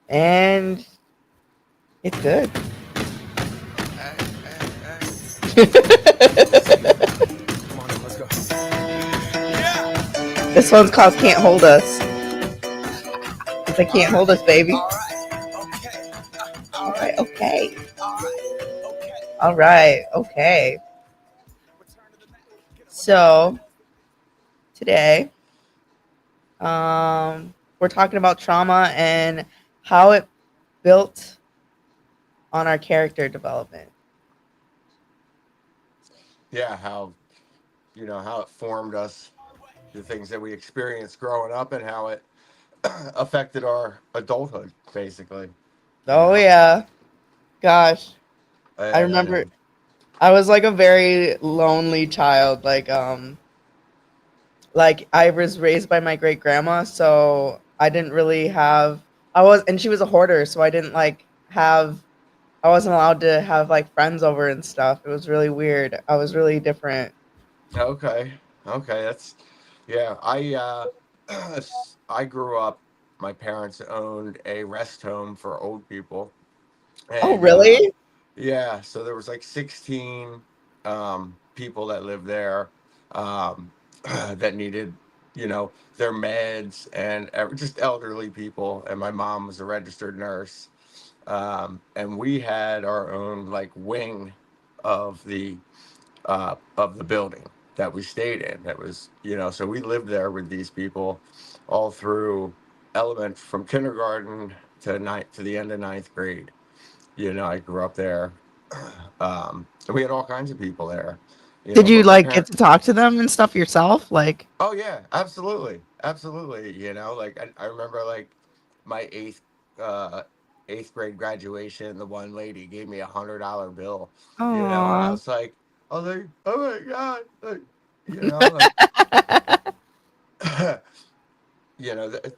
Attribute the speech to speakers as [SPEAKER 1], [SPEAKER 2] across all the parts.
[SPEAKER 1] And it's good.
[SPEAKER 2] Hey, hey, hey. Come on, let's go. Yeah.
[SPEAKER 1] This one's called Can't Hold Us. It's like
[SPEAKER 2] All
[SPEAKER 1] Can't Hold
[SPEAKER 2] right.
[SPEAKER 1] Us, baby.
[SPEAKER 2] All right. Okay.
[SPEAKER 1] All
[SPEAKER 2] Okay.
[SPEAKER 1] right, okay.
[SPEAKER 2] All right. Okay.
[SPEAKER 1] All right, okay.
[SPEAKER 2] Return to the Mac. Get up.
[SPEAKER 1] So today, we're talking about trauma and how it built on our character development.
[SPEAKER 3] Yeah, how how it formed us, the things that we experienced growing up, and how it affected our adulthood, basically. You
[SPEAKER 1] Oh
[SPEAKER 3] know,
[SPEAKER 1] yeah, gosh, I remember
[SPEAKER 3] and
[SPEAKER 1] I was like a very lonely child. Like I was raised by my great grandma, so I didn't really have. I was, and she was a hoarder, so I didn't like have. I wasn't allowed to have like friends over and stuff. It was really weird. I was really different.
[SPEAKER 3] okay, okay, that's yeah. I grew up. My parents owned a rest home for old people,
[SPEAKER 1] Oh,
[SPEAKER 3] and
[SPEAKER 1] really?
[SPEAKER 3] yeah, so there was like 16 people that lived there, um, that needed, their meds, and just elderly people. And my mom was a registered nurse, and we had our own like wing of the building that we stayed in. That was, so we lived there with these people all through from kindergarten to the end of ninth grade. I grew up there. And we had all kinds of people there,
[SPEAKER 1] Did you
[SPEAKER 3] but my
[SPEAKER 1] like get
[SPEAKER 3] parent.
[SPEAKER 1] to talk to them and stuff yourself? Like,
[SPEAKER 3] Oh yeah, absolutely, absolutely. Like I remember like my uh, eighth grade graduation. The one lady gave me $100 bill, and I
[SPEAKER 1] oh,
[SPEAKER 3] was like, oh my god, like, like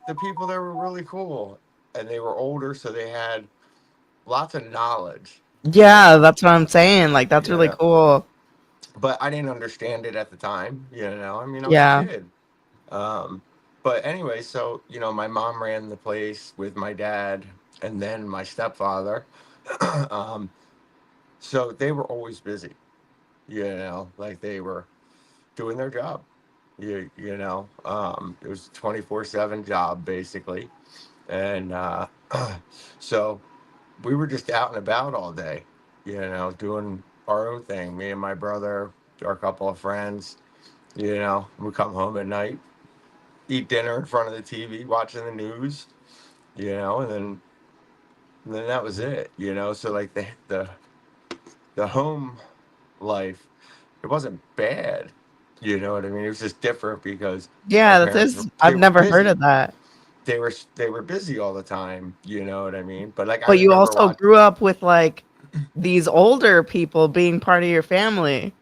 [SPEAKER 3] the people there were really cool, and they were older, so they had lots of knowledge, you
[SPEAKER 1] yeah,
[SPEAKER 3] know,
[SPEAKER 1] that's what I'm saying. Like, that's
[SPEAKER 3] you
[SPEAKER 1] really
[SPEAKER 3] know.
[SPEAKER 1] cool.
[SPEAKER 3] But I didn't understand it at the time, I mean, I was a
[SPEAKER 1] Yeah.
[SPEAKER 3] kid. Um, but anyway, so my mom ran the place with my dad and then my stepfather. um, so they were always busy, like they were doing their job. It was a 24/7 job basically, and so we were just out and about all day, doing our own thing. Me and my brother, our couple of friends, we come home at night, eat dinner in front of the TV, watching the news, and then that was it, So like the home life, it wasn't bad, you know what I mean? It was just different because my
[SPEAKER 1] Yeah, that
[SPEAKER 3] parents
[SPEAKER 1] is.
[SPEAKER 3] were they
[SPEAKER 1] I've
[SPEAKER 3] were
[SPEAKER 1] never heard
[SPEAKER 3] busy.
[SPEAKER 1] of that.
[SPEAKER 3] They were busy all the time, you know what I mean? But like I
[SPEAKER 1] But you
[SPEAKER 3] remember
[SPEAKER 1] also
[SPEAKER 3] watching.
[SPEAKER 1] grew up with like these older people being part of your family.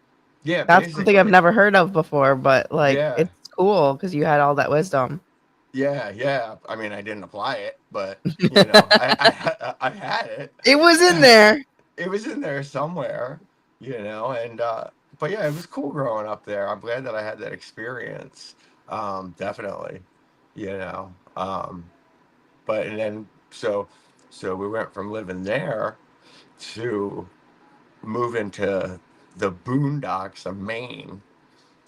[SPEAKER 3] Yeah,
[SPEAKER 1] That's something I've
[SPEAKER 3] basically.
[SPEAKER 1] never heard of before, but like
[SPEAKER 3] Yeah.
[SPEAKER 1] it's cool because you had all that wisdom.
[SPEAKER 3] Yeah, yeah. I mean, I didn't apply it, but I had it.
[SPEAKER 1] It was in there.
[SPEAKER 3] It was in there somewhere, and but yeah, it was cool growing up there. I'm glad that I had that experience. Definitely, you know. But and then so we went from living there to moving to the boondocks of Maine.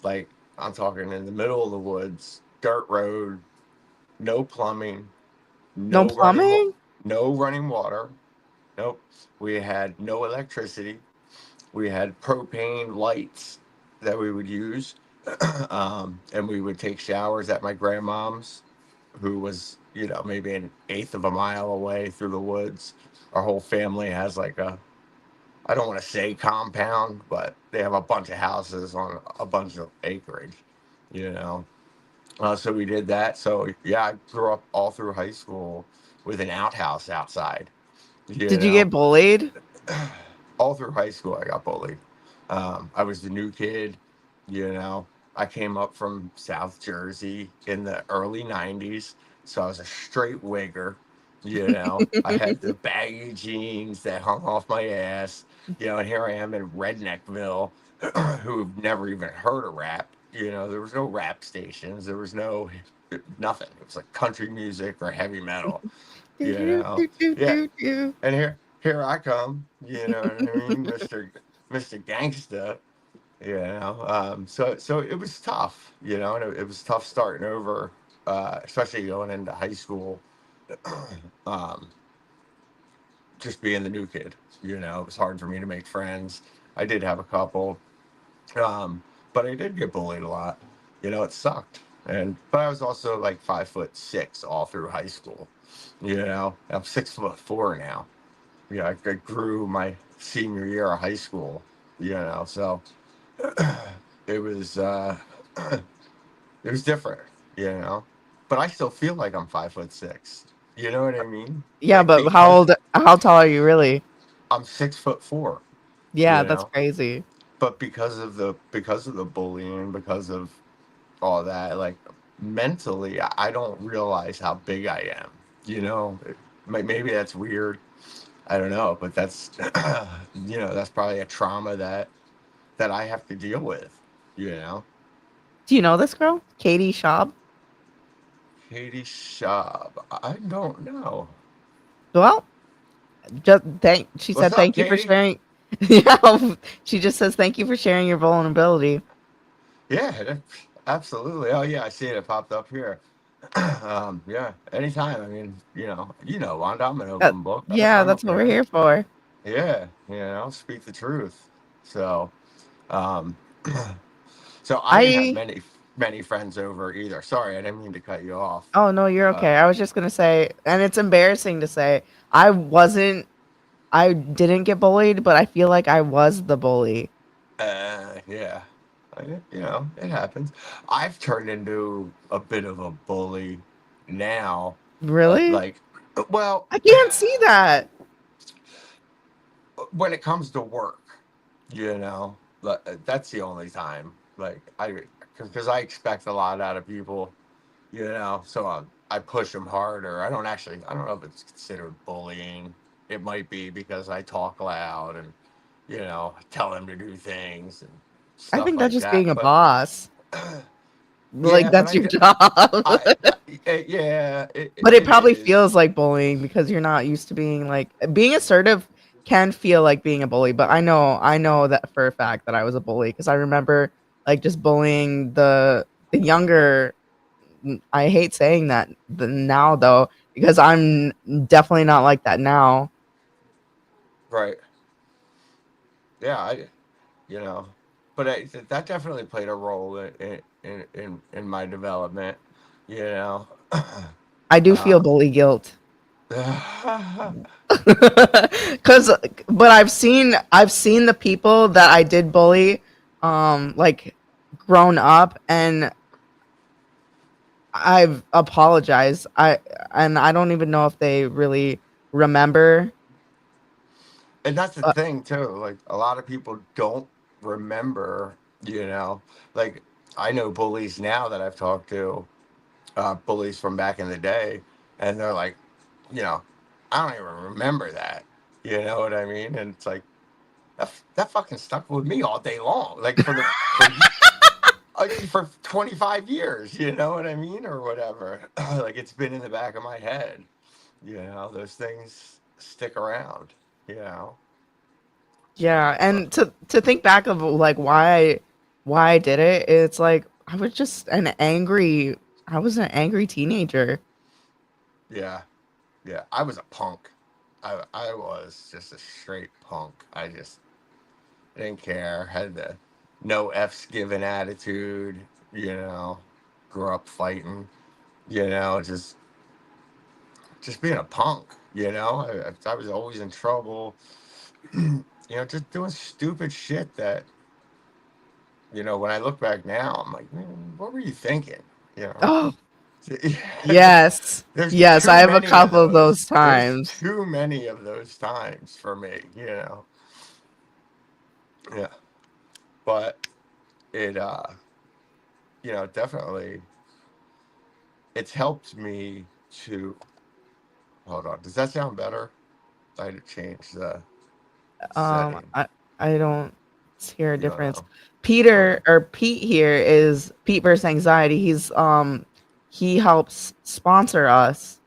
[SPEAKER 3] Like I'm talking in the middle of the woods, dirt road, no plumbing,
[SPEAKER 1] No
[SPEAKER 3] no running wa-
[SPEAKER 1] plumbing?
[SPEAKER 3] no running water. Nope. We had no electricity. We had propane lights that we would use, and we would take showers at my grandmom's, who was maybe an eighth of a mile away through the woods. Our whole family has like I don't want to say compound, but they have a bunch of houses on a bunch of acreage, you know. So we did that. So yeah, I grew up all through high school with an outhouse outside. You
[SPEAKER 1] Did you
[SPEAKER 3] know,
[SPEAKER 1] get bullied?
[SPEAKER 3] all through high school I got bullied. I was the new kid. I came up from South Jersey in the early '90s, so I was a straight wigger. I had the baggy jeans that hung off my ass. And here I am in Redneckville, who've never even heard of rap. There was no rap stations. There was no nothing. It was like country music or heavy metal. you know.
[SPEAKER 1] Do, do,
[SPEAKER 3] Yeah,
[SPEAKER 1] do, do.
[SPEAKER 3] and here I come, you know what I mean, Mister Gangsta, you know. So it was tough, you know, and it was tough starting over, especially going into high school. um, just being the new kid, you know, it was hard for me to make friends. I did have a couple, um, but I did get bullied a lot. You know, it sucked. And but I was also like 5'6" all through high school. You know, I'm 6'4" now. You know, I grew my senior year of high school. You know, so it was it was different. You know, but I still feel like I'm 5'6". You know what I mean?
[SPEAKER 1] Yeah,
[SPEAKER 3] Like
[SPEAKER 1] but
[SPEAKER 3] because
[SPEAKER 1] how tall are you really?
[SPEAKER 3] I'm 6'4".
[SPEAKER 1] Yeah,
[SPEAKER 3] You
[SPEAKER 1] that's
[SPEAKER 3] know,
[SPEAKER 1] crazy.
[SPEAKER 3] but because of the bullying, because of all that, like mentally, I don't realize how big I am. You know, maybe that's weird. I don't know, but that's you know, that's probably a trauma that I have to deal with. You know,
[SPEAKER 1] Do you know this girl, Katie Schaub?
[SPEAKER 3] Katie Schaub. I don't know.
[SPEAKER 1] Well, just thank. She
[SPEAKER 3] What's
[SPEAKER 1] said
[SPEAKER 3] up,
[SPEAKER 1] thank you for
[SPEAKER 3] Katie?
[SPEAKER 1] sharing. Yeah, she just says thank you for sharing your vulnerability.
[SPEAKER 3] Yeah, absolutely. Oh yeah, I see it. It popped up here. Yeah, anytime. I mean, Wanda, I'm an open book.
[SPEAKER 1] Yeah,
[SPEAKER 3] I don't
[SPEAKER 1] that's what we're
[SPEAKER 3] care.
[SPEAKER 1] here for.
[SPEAKER 3] Yeah, speak the truth. So, um, so I didn't have
[SPEAKER 1] I
[SPEAKER 3] many friends over either. Sorry, I didn't mean to cut you off.
[SPEAKER 1] Oh no, you're
[SPEAKER 3] Uh,
[SPEAKER 1] okay. I was just gonna say, and it's embarrassing to say, I wasn't. I didn't get bullied, but I feel like I was the bully.
[SPEAKER 3] yeah, it happens. I've turned into a bit of a bully now.
[SPEAKER 1] Really?
[SPEAKER 3] Like, well,
[SPEAKER 1] I can't see that.
[SPEAKER 3] when it comes to work, that's the only time. Like, because I expect a lot out of people, so I push them harder. I don't know if it's considered bullying. It might be because I talk loud and, tell them to do things and
[SPEAKER 1] I
[SPEAKER 3] stuff
[SPEAKER 1] think that's
[SPEAKER 3] like
[SPEAKER 1] just being
[SPEAKER 3] that.
[SPEAKER 1] a
[SPEAKER 3] But
[SPEAKER 1] boss. Like
[SPEAKER 3] yeah, but
[SPEAKER 1] that's your job.
[SPEAKER 3] yeah,
[SPEAKER 1] But it
[SPEAKER 3] it
[SPEAKER 1] probably
[SPEAKER 3] is.
[SPEAKER 1] feels like bullying because you're not used to being assertive can feel like being a bully, but I know that for a fact that I was a bully because I remember like just bullying the younger. I hate saying that now though because I'm definitely not like that now.
[SPEAKER 3] Right. Yeah, you know, but that definitely played a role in my development, you know.
[SPEAKER 1] I do feel
[SPEAKER 3] um,
[SPEAKER 1] bully guilt. Cuz but I've seen the people that I did bully like grown up and I've apologized. I don't even know if they really remember.
[SPEAKER 3] and that's the
[SPEAKER 1] Uh,
[SPEAKER 3] thing too. Like a lot of people don't remember, you know. Like I know bullies now that I've talked to, bullies from back in the day, and they're like, you know, I don't even remember that. You know what I mean? And it's like that fucking stuck with me all day long. Like for 25 years, you know what I mean, or whatever. Like it's been in the back of my head. Those things stick around. You know,
[SPEAKER 1] yeah,
[SPEAKER 3] but
[SPEAKER 1] and to think back of like why I did it, it's like I was an angry teenager.
[SPEAKER 3] yeah, yeah. I was a punk. I was just a straight punk. I just didn't care. Had the no f's given attitude. You know, grew up fighting. Just being a punk. I was always in trouble. Just doing stupid shit that, when I look back now, I'm like, man, what were you thinking? You know,
[SPEAKER 1] Oh, yes.
[SPEAKER 3] there's
[SPEAKER 1] Yes, I
[SPEAKER 3] too
[SPEAKER 1] have a
[SPEAKER 3] many of
[SPEAKER 1] couple of
[SPEAKER 3] those.
[SPEAKER 1] those
[SPEAKER 3] There's
[SPEAKER 1] times.
[SPEAKER 3] too many of those times for me, yeah. But it, definitely, it's helped me to, hold on. Does that sound better? I had to change the
[SPEAKER 1] Um,
[SPEAKER 3] setting.
[SPEAKER 1] I I don't hear a
[SPEAKER 3] You don't
[SPEAKER 1] difference.
[SPEAKER 3] know. Okay.
[SPEAKER 1] Pete here is Pete versus anxiety. He helps sponsor us.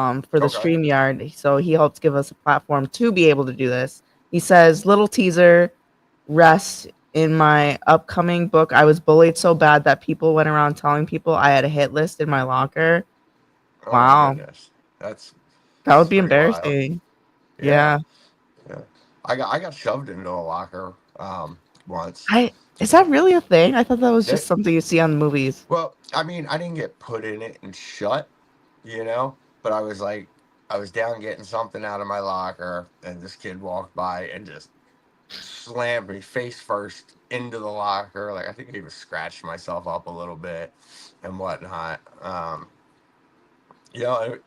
[SPEAKER 1] for the
[SPEAKER 3] Okay.
[SPEAKER 1] StreamYard. So he helps give us a platform to be able to do this. He says, little teaser, rest in my upcoming book. I was bullied so bad that people went around telling people I had a hit list in my locker.
[SPEAKER 3] Oh my
[SPEAKER 1] Wow.
[SPEAKER 3] goodness. That's
[SPEAKER 1] That would
[SPEAKER 3] it's
[SPEAKER 1] be
[SPEAKER 3] pretty wild.
[SPEAKER 1] embarrassing.
[SPEAKER 3] Yeah.
[SPEAKER 1] Yeah.
[SPEAKER 3] Yeah. I got shoved into a locker once.
[SPEAKER 1] I Is that really a thing? I thought that was just
[SPEAKER 3] That
[SPEAKER 1] something you see on the movies.
[SPEAKER 3] well, I mean, I didn't get put in it and shut, but I was down getting something out of my locker, and this kid walked by and just slammed me face first into the locker. Like I think I even scratched myself up a little bit and whatnot. You know,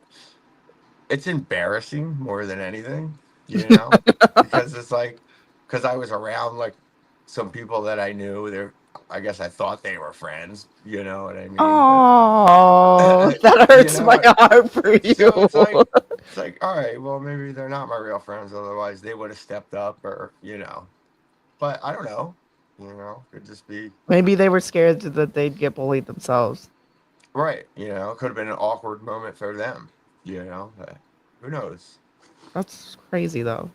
[SPEAKER 3] it's embarrassing more than anything, because it's like, because I was around like some people that I knew. I guess I thought they were friends. You know what I mean? But
[SPEAKER 1] Oh, that
[SPEAKER 3] you
[SPEAKER 1] hurts my
[SPEAKER 3] know,
[SPEAKER 1] heart for
[SPEAKER 3] so
[SPEAKER 1] you.
[SPEAKER 3] it's like, all right, well, maybe they're not my real friends. Otherwise, they would have stepped up, or But I don't know. Could just be
[SPEAKER 1] Maybe they were scared that they'd get bullied themselves.
[SPEAKER 3] right. Could have been an awkward moment for them. Who knows?
[SPEAKER 1] That's crazy though.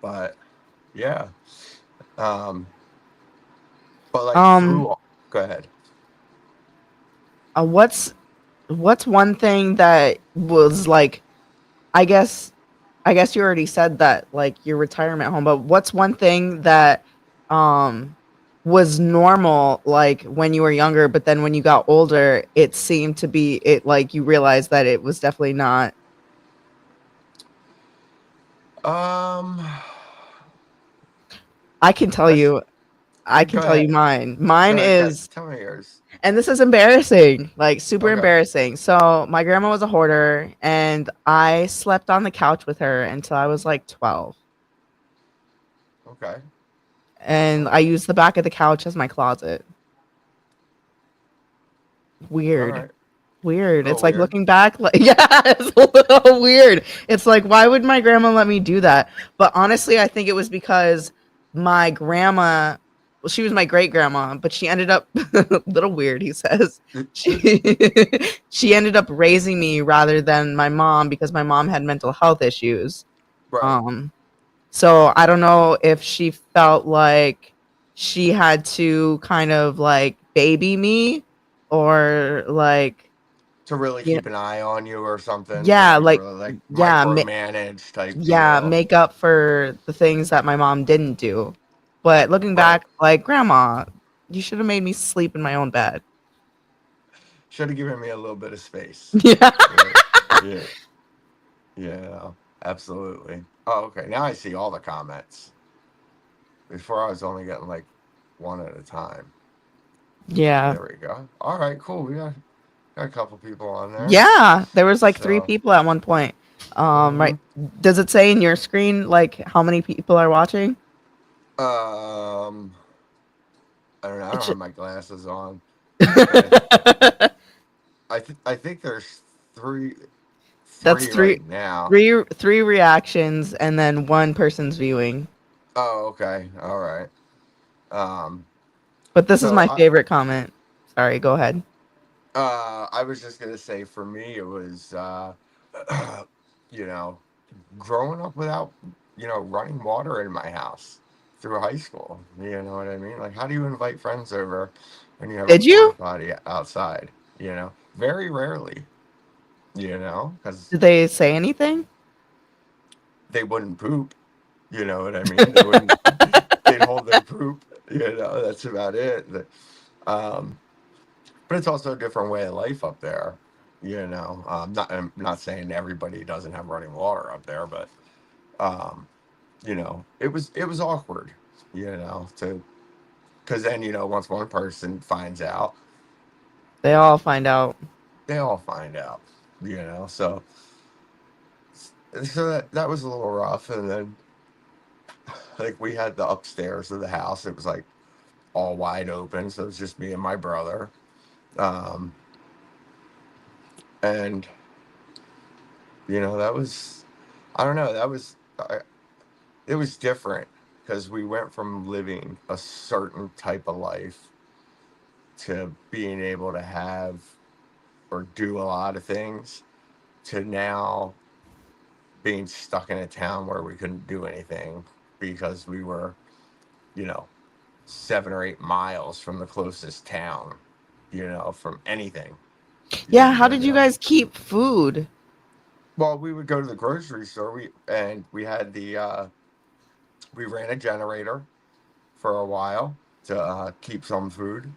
[SPEAKER 3] But yeah. Um, but like
[SPEAKER 1] Um,
[SPEAKER 3] through all, go ahead.
[SPEAKER 1] uh, what's what's one thing that was like? I guess I guess you already said that, like your retirement home. But what's one thing that um was normal, like when you were younger, but then when you got older, it seemed to be it like you realized that it was definitely not.
[SPEAKER 3] Um,
[SPEAKER 1] I can tell
[SPEAKER 3] that's
[SPEAKER 1] you. I can
[SPEAKER 3] go
[SPEAKER 1] tell you
[SPEAKER 3] ahead.
[SPEAKER 1] mine.
[SPEAKER 3] Go
[SPEAKER 1] Mine
[SPEAKER 3] ahead.
[SPEAKER 1] is,
[SPEAKER 3] Tell me yours.
[SPEAKER 1] and this is embarrassing, like super
[SPEAKER 3] Okay.
[SPEAKER 1] embarrassing. So my grandma was a hoarder, and I slept on the couch with her until I was like 12.
[SPEAKER 3] Okay. All
[SPEAKER 1] And I
[SPEAKER 3] right.
[SPEAKER 1] used the back of the couch as my closet.
[SPEAKER 3] All
[SPEAKER 1] Weird.
[SPEAKER 3] right. A
[SPEAKER 1] Weird. It's
[SPEAKER 3] little
[SPEAKER 1] like
[SPEAKER 3] weird.
[SPEAKER 1] looking back, like yeah, it's a little weird. It's like, why would my grandma let me do that? But honestly, I think it was because my grandma, well, she was my great grandma, but she ended up little weird, he says. She she ended up raising me rather than my mom because my mom had mental health issues.
[SPEAKER 3] Right.
[SPEAKER 1] Um, so I don't know if she felt like she had to kind of like baby me or like
[SPEAKER 3] To really
[SPEAKER 1] you know,
[SPEAKER 3] keep an eye on you or something. To
[SPEAKER 1] yeah,
[SPEAKER 3] like
[SPEAKER 1] like
[SPEAKER 3] really like
[SPEAKER 1] yeah,
[SPEAKER 3] micromanage type
[SPEAKER 1] yeah,
[SPEAKER 3] deal.
[SPEAKER 1] make up for the things that my mom didn't do. But looking
[SPEAKER 3] Right.
[SPEAKER 1] back, like grandma, you should have made me sleep in my own bed.
[SPEAKER 3] Should have given me a little bit of space.
[SPEAKER 1] Yeah.
[SPEAKER 3] Yeah. Yeah. Yeah. Absolutely. Oh, okay. Now I see all the comments. Before I was only getting like one at a time.
[SPEAKER 1] Yeah.
[SPEAKER 3] There we go. All right, cool. We got a couple people on there.
[SPEAKER 1] Yeah, there was like three
[SPEAKER 3] So,
[SPEAKER 1] people at one point. Right.
[SPEAKER 3] hmm
[SPEAKER 1] Does it say in your screen like how many people are watching?
[SPEAKER 3] um, I don't know. I
[SPEAKER 1] It
[SPEAKER 3] don't have
[SPEAKER 1] should.
[SPEAKER 3] my glasses on, but I think there's three
[SPEAKER 1] That's
[SPEAKER 3] three
[SPEAKER 1] three,
[SPEAKER 3] right now.
[SPEAKER 1] three reactions, and then one person's viewing.
[SPEAKER 3] Oh, okay. All right. Um,
[SPEAKER 1] But this is
[SPEAKER 3] so
[SPEAKER 1] my favorite comment. Sorry, go ahead.
[SPEAKER 3] I was just gonna say for me it was you know growing up without running water in my house through high school. You know what I mean? Like, how do you invite friends over when you have a
[SPEAKER 1] Did
[SPEAKER 3] porta
[SPEAKER 1] you?
[SPEAKER 3] potty outside? Very rarely. Because
[SPEAKER 1] Did they say anything?
[SPEAKER 3] they wouldn't poop. You know what I mean? They wouldn't. They'd hold their poop. That's about it. Um, but it's also a different way of life up there. I'm not saying everybody doesn't have running water up there, but um, it was awkward. To because then once one person finds out,
[SPEAKER 1] They all find out.
[SPEAKER 3] they all find out. So that was a little rough, and then like we had the upstairs of the house. It was like all wide open, so it was just me and my brother. Um, and that was, I don't know, it was different because we went from living a certain type of life to being able to have or do a lot of things to now being stuck in a town where we couldn't do anything because we were, you know, 7 or 8 miles from the closest town, from anything.
[SPEAKER 1] Yeah, how
[SPEAKER 3] You
[SPEAKER 1] did you
[SPEAKER 3] know.
[SPEAKER 1] guys keep food?
[SPEAKER 3] Well, we would go to the grocery store. We had we ran a generator for a while to keep some food.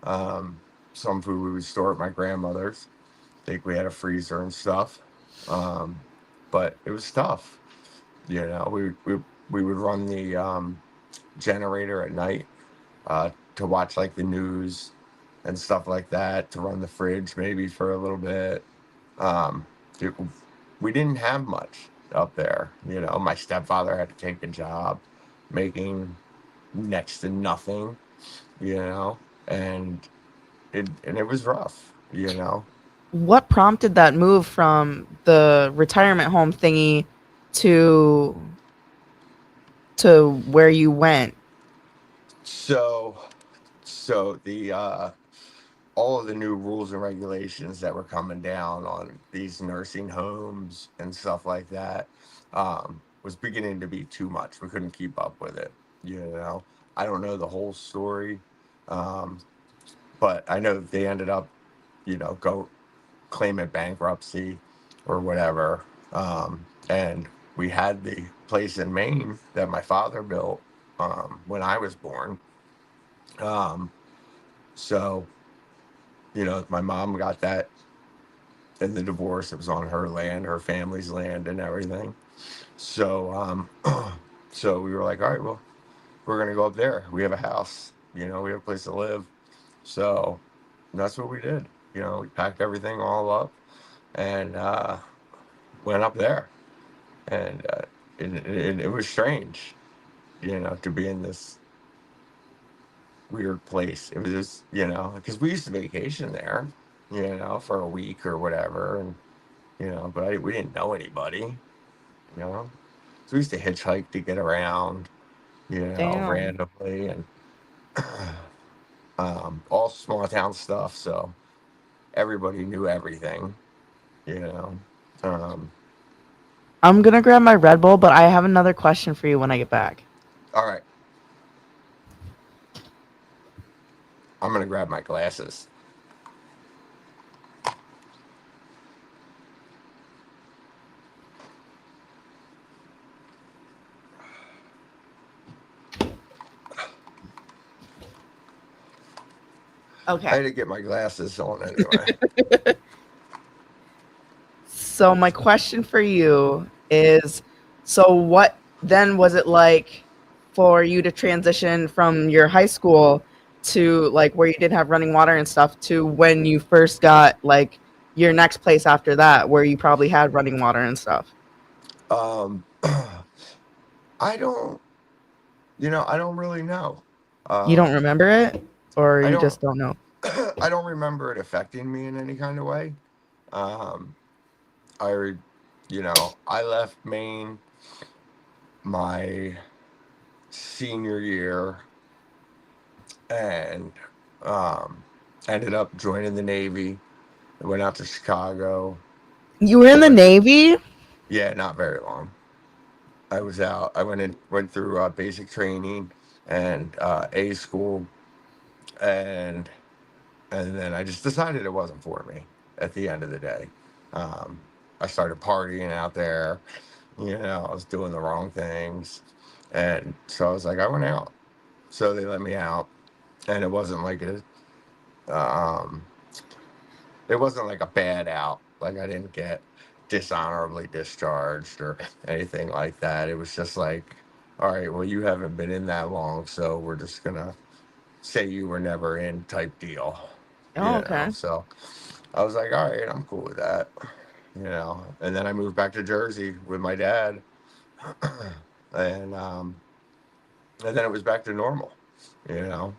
[SPEAKER 3] Um, some food we would store at my grandmother's. I think we had a freezer and stuff. Um, but it was tough. We would run the generator at night to watch like the news and stuff like that. To run the fridge maybe for a little bit. Um, it, we didn't have much up there. My stepfather had to take a job making next to nothing. You know, and it was rough.
[SPEAKER 1] What prompted that move from the retirement home thingy to where you went?
[SPEAKER 3] So so the all of the new rules and regulations that were coming down on these nursing homes and stuff like that was beginning to be too much. We couldn't keep up with it. You know, I don't know the whole story, um, but I know they ended up, go claiming bankruptcy or whatever. And we had the place in Maine that my father built when I was born. Um, so, my mom got that in the divorce. It was on her land, her family's land, and everything. So, so we were like, all right, well, we're gonna go up there. We have a house. We have a place to live. So that's what we did. We packed everything all up and went up there. And it was strange, to be in this weird place. It was just, because we used to vacation there, for a week or whatever, and but we didn't know anybody, you know. So we used to hitchhike to get around,
[SPEAKER 1] Damn.
[SPEAKER 3] randomly, and all small town stuff. So everybody knew everything, you know. Um,
[SPEAKER 1] I'm gonna grab my Red Bull, but I have another question for you when I get back.
[SPEAKER 3] all right, I'm gonna grab my glasses. I
[SPEAKER 1] Okay.
[SPEAKER 3] had to get my glasses on anyway.
[SPEAKER 1] So my question for you is, so what then was it like for you to transition from your high school to like where you did have running water and stuff to when you first got like your next place after that where you probably had running water and stuff?
[SPEAKER 3] Um, I don't, I don't really know.
[SPEAKER 1] You don't
[SPEAKER 3] Um,
[SPEAKER 1] remember it or
[SPEAKER 3] I
[SPEAKER 1] you
[SPEAKER 3] don't,
[SPEAKER 1] just don't know?
[SPEAKER 3] I don't remember it affecting me in any kind of way. Um, I, I left Maine my senior year and um, ended up joining the Navy. I went out to Chicago.
[SPEAKER 1] You were in the
[SPEAKER 3] Went,
[SPEAKER 1] Navy?
[SPEAKER 3] yeah, not very long. I was out. I went through basic training and A school, and then I just decided it wasn't for me at the end of the day. Um, I started partying out there. I was doing the wrong things, and so I was like, I went out. So they let me out, and um, it wasn't like a bad out. Like I didn't get dishonorably discharged or anything like that. It was just like, all right, well, you haven't been in that long, so we're just gonna say you were never in type deal.
[SPEAKER 1] Oh, okay.
[SPEAKER 3] So I was like, all right, I'm cool with that. And then I moved back to Jersey with my dad, and then it was back to normal. You know,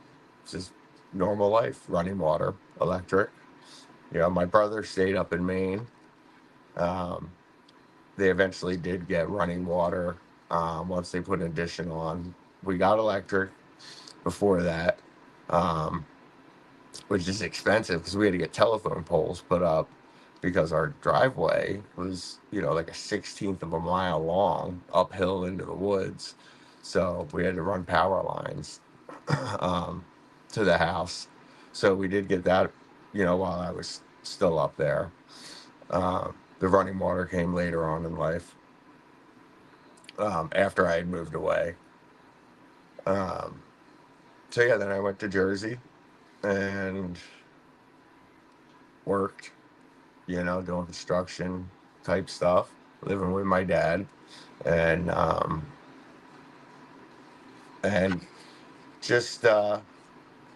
[SPEAKER 3] just normal life, running water, electric. My brother stayed up in Maine. Um, they eventually did get running water once they put an addition on. We got electric before that, um, which is expensive because we had to get telephone poles put up because our driveway was, like a 16th of a mile long uphill into the woods. So we had to run power lines um, to the house. So we did get that, while I was still up there. The running water came later on in life, after I had moved away. Um, so yeah, then I went to Jersey and worked, doing construction type stuff, living with my dad, and and just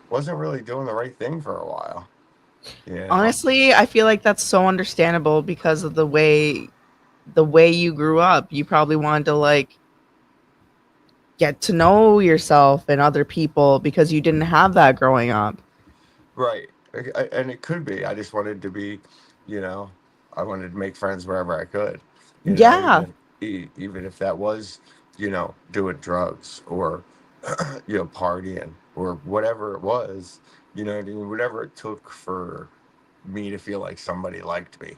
[SPEAKER 3] wasn't really doing the right thing for a while, you know.
[SPEAKER 1] Honestly, I feel like that's so understandable because of the way you grew up. You probably wanted to like get to know yourself and other people because you didn't have that growing up.
[SPEAKER 3] Right. And it could be. I just wanted to be, you know, I wanted to make friends wherever I could,
[SPEAKER 1] Yeah.
[SPEAKER 3] even if that was, doing drugs or, partying or whatever it was, what I mean, whatever it took for me to feel like somebody liked me,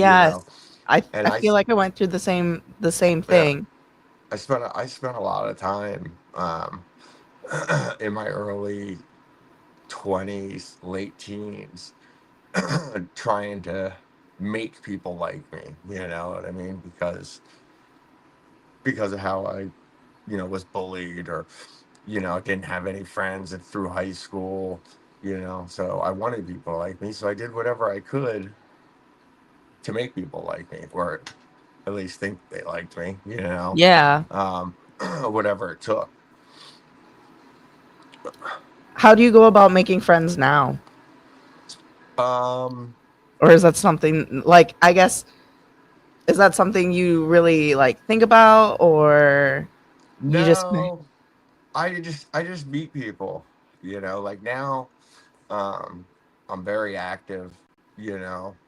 [SPEAKER 3] you know.
[SPEAKER 1] Yes. I
[SPEAKER 3] And
[SPEAKER 1] I feel like I went through the same
[SPEAKER 3] yeah,
[SPEAKER 1] thing.
[SPEAKER 3] I spent a lot of time, in my early 20s, late teens, trying to make people like me, you know what I mean? Because of how I, was bullied, or, didn't have any friends through high school, so I wanted people to like me. So I did whatever I could to make people like me, or at least think they liked me,
[SPEAKER 1] Yeah.
[SPEAKER 3] um, whatever it took.
[SPEAKER 1] How do you go about making friends now?
[SPEAKER 3] Um,
[SPEAKER 1] Or is that something like I guess is that something you really like think about or you just
[SPEAKER 3] no, I just meet people, like now. Um, I'm very active.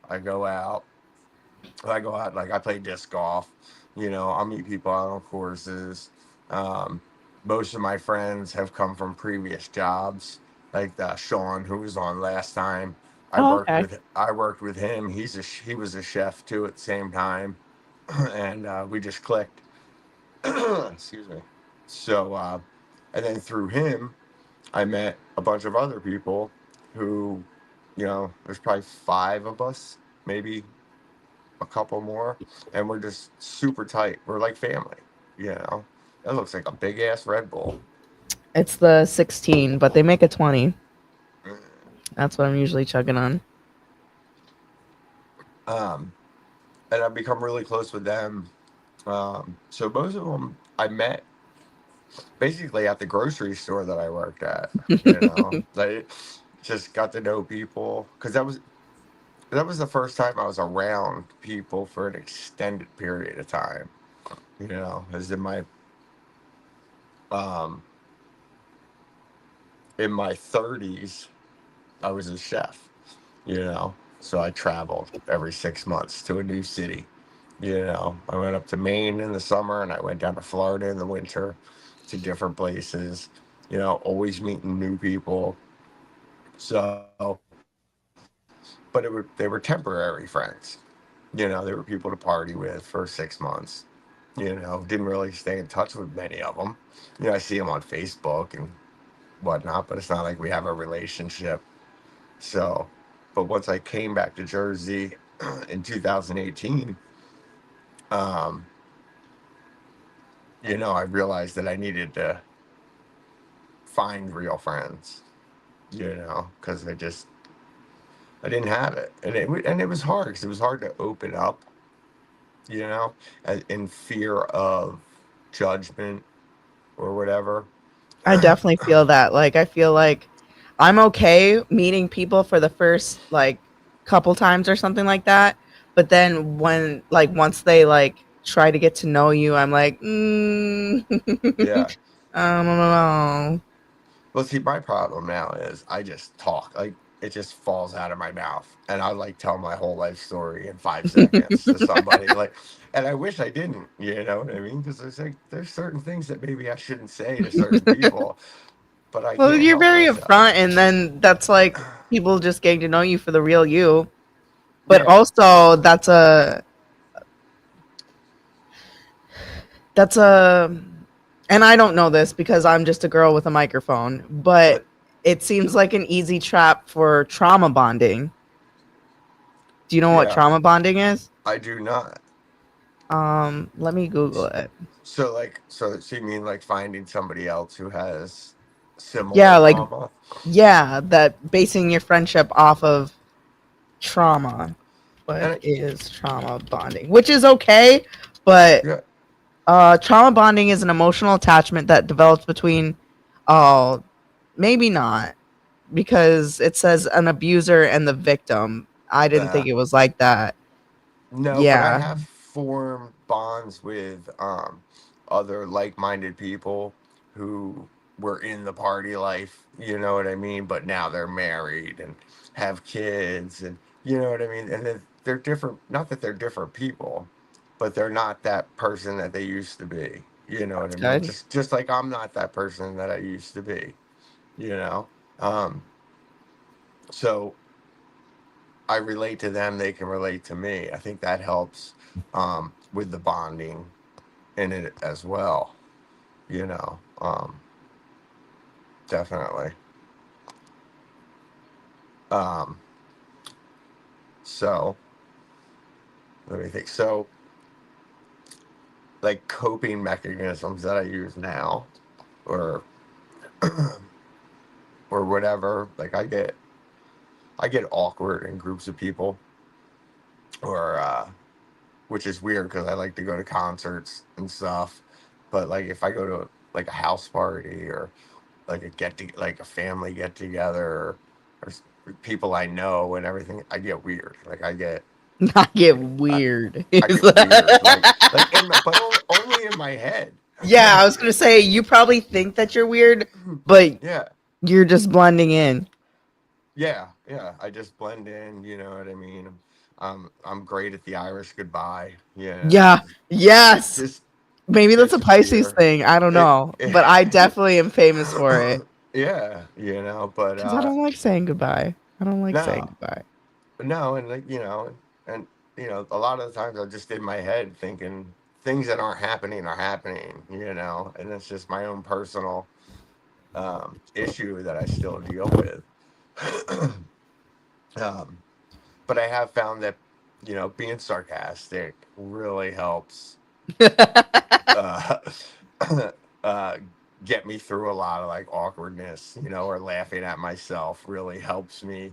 [SPEAKER 3] I go out, like I play disc golf. I'll meet people out on courses. Um, Most of my friends have come from previous jobs, like Sean, who was on last time. I
[SPEAKER 1] Oh,
[SPEAKER 3] worked
[SPEAKER 1] okay.
[SPEAKER 3] with I worked with him. He was a chef too at the same time, and we just clicked. Excuse me. So, and then through him, I met a bunch of other people who, there's probably five of us, maybe a couple more, and we're just super tight. We're like family, you know. That looks like a big ass Red Bull.
[SPEAKER 1] It's the 16, but they make a 20. That's what I'm usually chugging on.
[SPEAKER 3] Um, and I've become really close with them. So most of them I met basically at the grocery store that I worked at. Like just got to know people because that was the first time I was around people for an extended period of time. As um in my 30s, I was a chef. So I traveled every 6 months to a new city. I went up to Maine in the summer and I went down to Florida in the winter, to different places. Always meeting new people. So, but they were temporary friends. They were people to party with for 6 months. Didn't really stay in touch with many of them. I see them on Facebook and whatnot, but it's not like we have a relationship. So, but once I came back to Jersey in 2018, um, I realized that I needed to find real friends, because I didn't have it. And it was hard because it was hard to open up, in fear of judgment or whatever.
[SPEAKER 1] I definitely feel that. Like I feel like I'm okay meeting people for the first like couple times or something like that, but then when like once they like try to get to know you, I'm like,
[SPEAKER 3] Yeah.
[SPEAKER 1] I don't know.
[SPEAKER 3] Well, see, my problem now is I just talk. Like, it just falls out of my mouth. And I like tell my whole life story in 5 seconds to somebody. Like, and I wish I didn't, you know what I mean? Because there's certain things that maybe I shouldn't say to certain people, but I
[SPEAKER 1] Well,
[SPEAKER 3] can't
[SPEAKER 1] you're
[SPEAKER 3] help
[SPEAKER 1] very
[SPEAKER 3] myself.
[SPEAKER 1] upfront, and then that's like people just getting to know you for the real you. But
[SPEAKER 3] Yeah,
[SPEAKER 1] also that's a and I don't know this because I'm just a girl with a microphone, but
[SPEAKER 3] but
[SPEAKER 1] it seems like an easy trap for trauma bonding. Do you know what
[SPEAKER 3] yeah,
[SPEAKER 1] trauma bonding is?
[SPEAKER 3] I do not.
[SPEAKER 1] Let me Google
[SPEAKER 3] S-
[SPEAKER 1] it.
[SPEAKER 3] so you mean like finding somebody else who has similar
[SPEAKER 1] Yeah, like
[SPEAKER 3] trauma?
[SPEAKER 1] yeah, that basing your friendship off of trauma.
[SPEAKER 3] And
[SPEAKER 1] What is trauma bonding? Which is okay, but
[SPEAKER 3] yeah,
[SPEAKER 1] trauma bonding is an emotional attachment that develops between, oh, maybe not, because it says an abuser and the victim. I didn't think
[SPEAKER 3] nah.
[SPEAKER 1] it was like that.
[SPEAKER 3] No, but I
[SPEAKER 1] Yeah,
[SPEAKER 3] have formed bonds with other like-minded people who were in the party life, you know what I mean? But now they're married and have kids and you know what I mean? And they're different, not that they're different people, but they're not that person that they used to be. You know what
[SPEAKER 1] that's
[SPEAKER 3] I mean?
[SPEAKER 1] good.
[SPEAKER 3] Just like I'm not that person that I used to be, you know? Um so I relate to them, they can relate to me. I think that helps with the bonding in it as well. You know, definitely. Um, so let me think. So, like coping mechanisms that I use now, or or whatever. Like I get awkward in groups of people, or which is weird because I like to go to concerts and stuff. But like if I go to like a house party or like like a family get together or people I know and everything, I get weird. Like
[SPEAKER 1] Not get
[SPEAKER 3] I,
[SPEAKER 1] weird.
[SPEAKER 3] I get weird. Like in my, but only in my head.
[SPEAKER 1] Yeah, I was gonna say you probably think that you're weird, but
[SPEAKER 3] Yeah,
[SPEAKER 1] you're just blending in.
[SPEAKER 3] yeah. I just blend in. You know what I mean? I'm great at the Irish goodbye. You know,
[SPEAKER 1] Yeah, yes.
[SPEAKER 3] just
[SPEAKER 1] Maybe that's a Pisces
[SPEAKER 3] disappear.
[SPEAKER 1] thing. I don't
[SPEAKER 3] It,
[SPEAKER 1] know, but I definitely am famous for it
[SPEAKER 3] yeah, you know, but
[SPEAKER 1] because I don't like saying goodbye. I don't like saying
[SPEAKER 3] no,
[SPEAKER 1] goodbye.
[SPEAKER 3] no, and like and a lot of the times I'm just in my head thinking things that aren't happening are happening, and it's just my own personal issue that I still deal with. um, but I have found that being sarcastic really helps uh, uh, get me through a lot of like awkwardness, or laughing at myself really helps me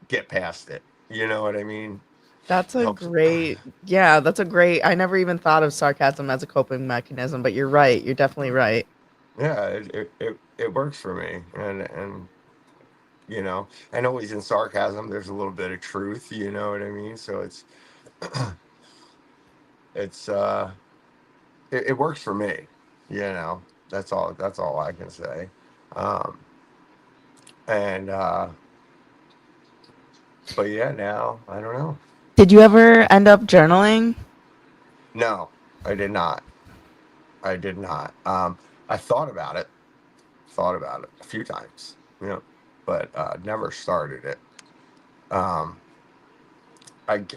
[SPEAKER 3] get past it. You know what I mean?
[SPEAKER 1] That's a
[SPEAKER 3] Helps.
[SPEAKER 1] great, yeah, that's a great. I never even thought of sarcasm as a coping mechanism, but you're right. You're definitely right.
[SPEAKER 3] Yeah, it works for me, and I know he's in sarcasm. There's a little bit of truth. You know what I mean? So it's it works for me. You know, that's all I can say. Um, and but yeah, now I don't know.
[SPEAKER 1] Did you ever end up journaling?
[SPEAKER 3] No, I did not. I did not. I thought about it a few times. But never started it. Um,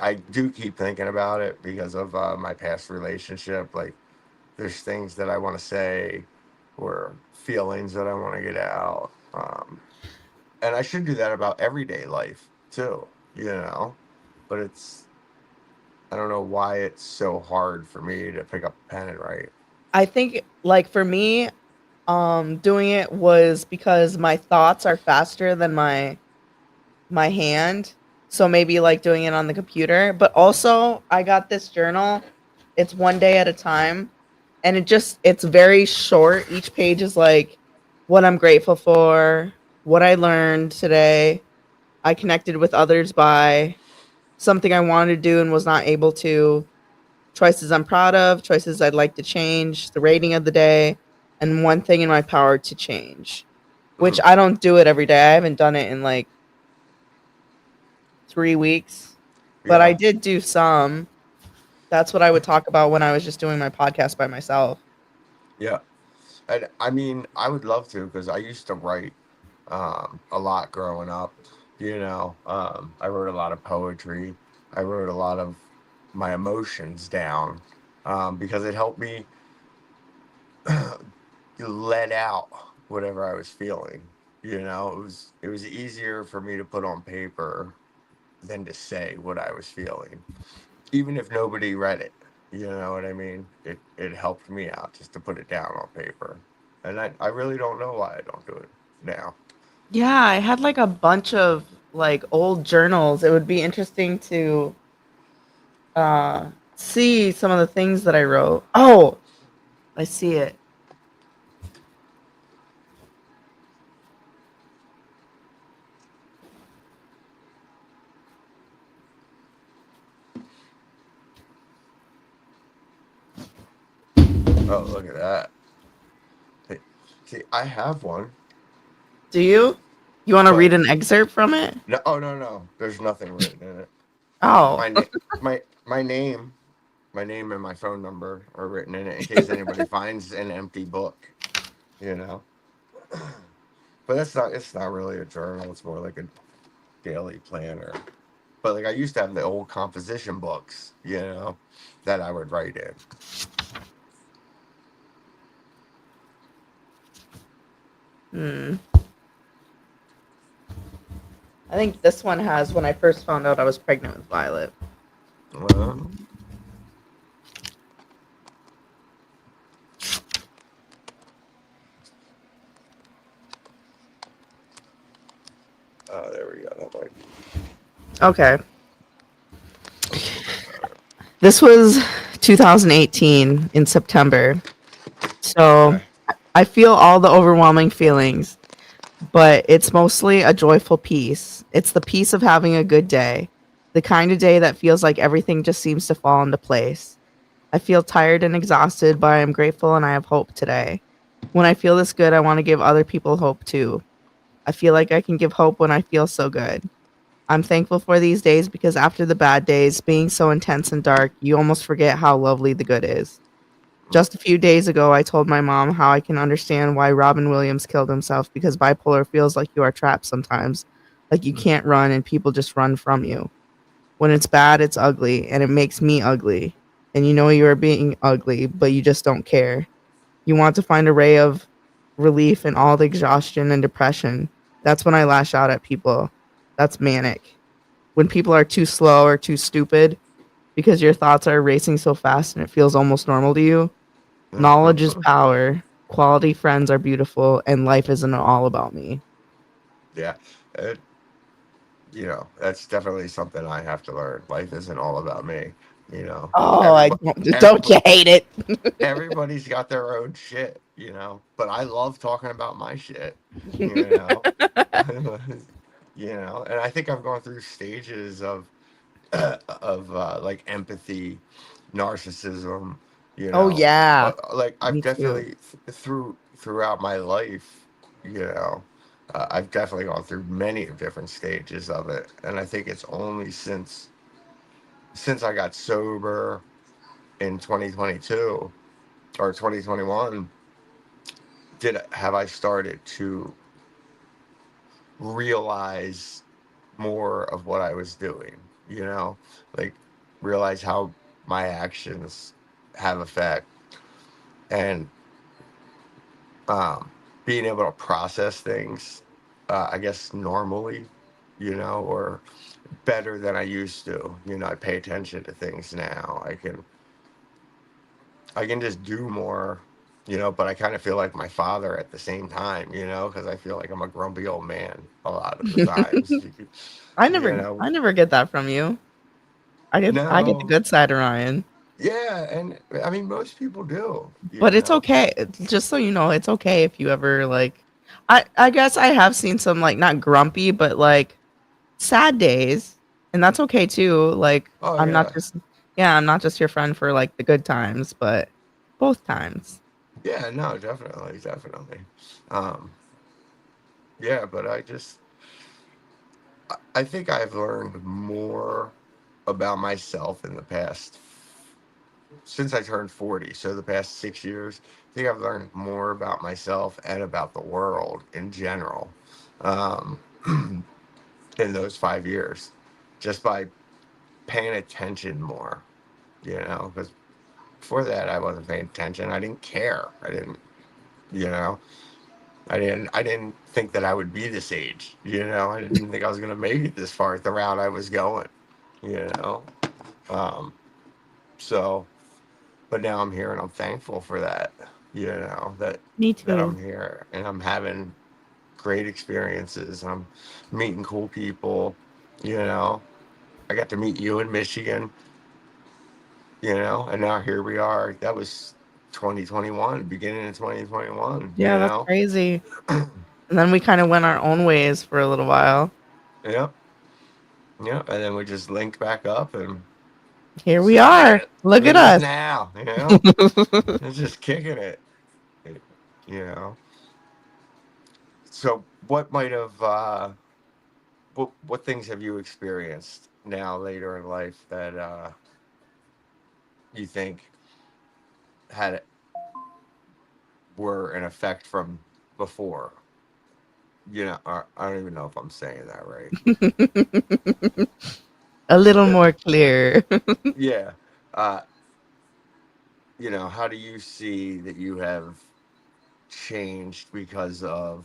[SPEAKER 3] I do keep thinking about it because of my past relationship. Like, there's things that I want to say or feelings that I want to get out. And I should do that about everyday life too, But I don't know why it's so hard for me to pick up a pen and write.
[SPEAKER 1] I think, like for me, doing it was because my thoughts are faster than my hand. So maybe like doing it on the computer. But also I got this journal. It's one day at a time. And it's very short. Each page is like what I'm grateful for, what I learned today, I connected with others by, something I wanted to do and was not able to, choices I'm proud of, choices I'd like to change, the rating of the day, and one thing in my power to change. Which
[SPEAKER 3] Mhm.
[SPEAKER 1] I don't do it every day. I haven't done it in like 3 weeks, but I
[SPEAKER 3] Yeah,
[SPEAKER 1] did do some. That's what I would talk about when I was just doing my podcast by myself.
[SPEAKER 3] yeah. And I mean, I would love to because I used to write a lot growing up. I wrote a lot of poetry. I wrote a lot of my emotions down, because it helped me let out whatever I was feeling. It was easier for me to put on paper than to say what I was feeling, even if nobody read it. You know what I mean? It helped me out just to put it down on paper, and I really don't know why I don't do it now.
[SPEAKER 1] Yeah, I had like a bunch of like old journals. It would be interesting to see some of the things that I wrote. Oh, I see it.
[SPEAKER 3] Oh, look at that! Hey, see, I have one,
[SPEAKER 1] Do you? You want to read
[SPEAKER 3] but
[SPEAKER 1] an excerpt from it?
[SPEAKER 3] no, oh no, no, there's nothing written in it.
[SPEAKER 1] Oh.
[SPEAKER 3] My name, my name, my name and my phone number are written in it in case anybody finds an empty book. You know, but it's not really a journal. It's more like a daily planner. But like I used to have the old composition books, that I would write in.
[SPEAKER 1] Hmm. I think this one has when I first found out I was pregnant with Violet.
[SPEAKER 3] Well, there we go. That might be
[SPEAKER 1] Okay.
[SPEAKER 3] a little bit better.
[SPEAKER 1] This was 2018 in September. So
[SPEAKER 3] Okay.
[SPEAKER 1] I feel all the overwhelming feelings, but it's mostly a joyful peace. It's the peace of having a good day, the kind of day that feels like everything just seems to fall into place. I feel tired and exhausted, but I am grateful and I have hope today. When I feel this good, I want to give other people hope too. I feel like I can give hope when I feel so good. I'm thankful for these days because after the bad days, being so intense and dark, you almost forget how lovely the good is. Just a few days ago, I told my mom how I can understand why Robin Williams killed himself because bipolar feels like you are trapped sometimes, like you can't run and people just run from you. When it's bad, it's ugly, and it makes me ugly. And you know you are being ugly, but you just don't care. You want to find a ray of relief in all the exhaustion and depression. That's when I lash out at people. That's manic. When people are too slow or too stupid because your thoughts are racing so fast and it feels almost normal to you. Knowledge is power. Quality friends are beautiful, and life isn't all about me.
[SPEAKER 3] Yeah. It, that's definitely something I have to learn. Life isn't all about me. You know,
[SPEAKER 1] Oh, I
[SPEAKER 3] everybody,
[SPEAKER 1] don't
[SPEAKER 3] everybody,
[SPEAKER 1] you hate it?
[SPEAKER 3] everybody's got their own shit. But I love talking about my shit. You know, and I think I've gone through stages of like empathy, narcissism.
[SPEAKER 1] Oh yeah,
[SPEAKER 3] Like I've
[SPEAKER 1] me too.
[SPEAKER 3] definitely throughout my life, you know, I've definitely gone through many different stages of it, and I think it's only since I got sober in 2022 or 2021 did have I started to realize more of what I was doing, like realize how my actions have effect, and um, being able to process things, I guess normally, or better than I used to. I pay attention to things now. I can just do more, but I kind of feel like my father at the same time, because I feel like I'm a grumpy old man a lot of the times. you know,
[SPEAKER 1] I never get that from you. I get the
[SPEAKER 3] no,
[SPEAKER 1] good side of Ryan,
[SPEAKER 3] yeah, and I mean most people do,
[SPEAKER 1] but it's okay. Just so you know, it's okay if you ever like. I guess I have seen some like not grumpy, but like sad days, and that's okay too. Like
[SPEAKER 3] Oh
[SPEAKER 1] I'm not
[SPEAKER 3] yeah,
[SPEAKER 1] just yeah, I'm not just your friend for like the good times, but both times.
[SPEAKER 3] yeah, no, definitely, definitely. Um, yeah, but I think I've learned more about myself in the past since I turned 40. So the past 6 years, I think I've learned more about myself and about the world in general. Um, in those 5 years, just by paying attention more. Because before that I wasn't paying attention. I didn't care. I didn't. You know, I didn't think that I would be this age. I didn't think I was gonna make it this far at the route I was going. You know, um, so but now I'm here and I'm thankful for that. That
[SPEAKER 1] Me
[SPEAKER 3] I'm
[SPEAKER 1] too.
[SPEAKER 3] here and I'm having great experiences. I'm meeting cool people. You know, I got to meet you in Michigan. And now here we are. That was 2021, beginning of 2021.
[SPEAKER 1] Yeah, that's crazy. And then we kind of went our own ways for a little while.
[SPEAKER 3] Yep, yep. And then we just linked back up and
[SPEAKER 1] Here we
[SPEAKER 3] just
[SPEAKER 1] are. Look
[SPEAKER 3] look
[SPEAKER 1] at
[SPEAKER 3] at us
[SPEAKER 1] us.
[SPEAKER 3] now. It's just kicking it. You know. So what might have what things have you experienced now later in life that you think had were an effect from before? I don't even know if I'm saying that right.
[SPEAKER 1] A little more clear.
[SPEAKER 3] Yeah. Uh, how do you see that you have changed because of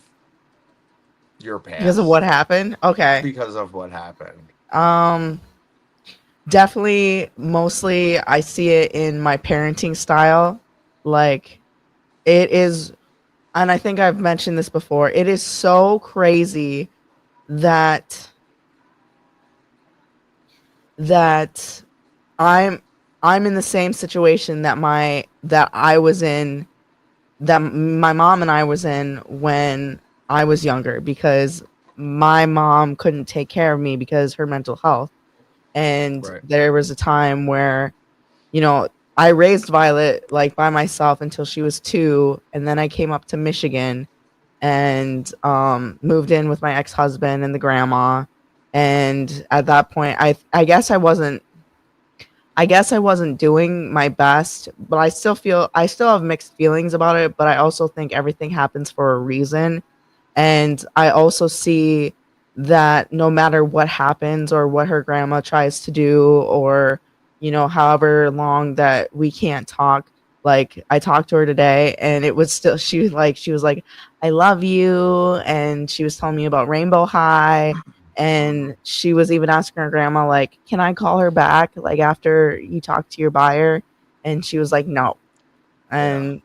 [SPEAKER 3] your
[SPEAKER 1] Because of what
[SPEAKER 3] past?
[SPEAKER 1] happened. Okay.
[SPEAKER 3] Because of what happened.
[SPEAKER 1] Um Definitely mostly I see it in my parenting style. Like it is, and I think I've mentioned this before. It is so crazy that that I'm I'm in the same situation that I was in, that my mom and I was in when I was younger, because my mom couldn't take care of me because her mental health. And
[SPEAKER 3] Right.
[SPEAKER 1] there was a time where, you know, I raised Violet like by myself until she was 2, and then I came up to Michigan and moved in with my ex-husband and the grandma. And at that point, I guess I wasn't doing my best, but I still have mixed feelings about it, but I also think everything happens for a reason. And I also see that no matter what happens or what her grandma tries to do, or, however long that we can't talk, like I talked to her today and it was still, she was like, I love you. And she was telling me about Rainbow High.
[SPEAKER 3] Hmm.
[SPEAKER 1] And she was even asking her grandma, like, can I call her back? Like after you talk to your buyer? And she was like, no.
[SPEAKER 3] Yeah.
[SPEAKER 1] And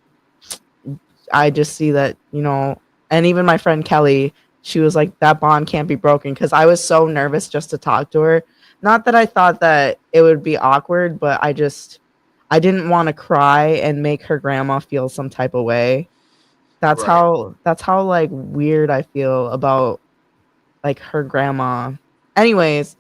[SPEAKER 1] I just see that, and even my friend Kelly, she was like, that bond can't be broken, because I was so nervous just to talk to her. Not that I thought that it would be awkward, but I didn't want to cry and make her grandma feel some type of way.
[SPEAKER 3] Right.
[SPEAKER 1] That's how like weird I feel about like her grandma. Anyways,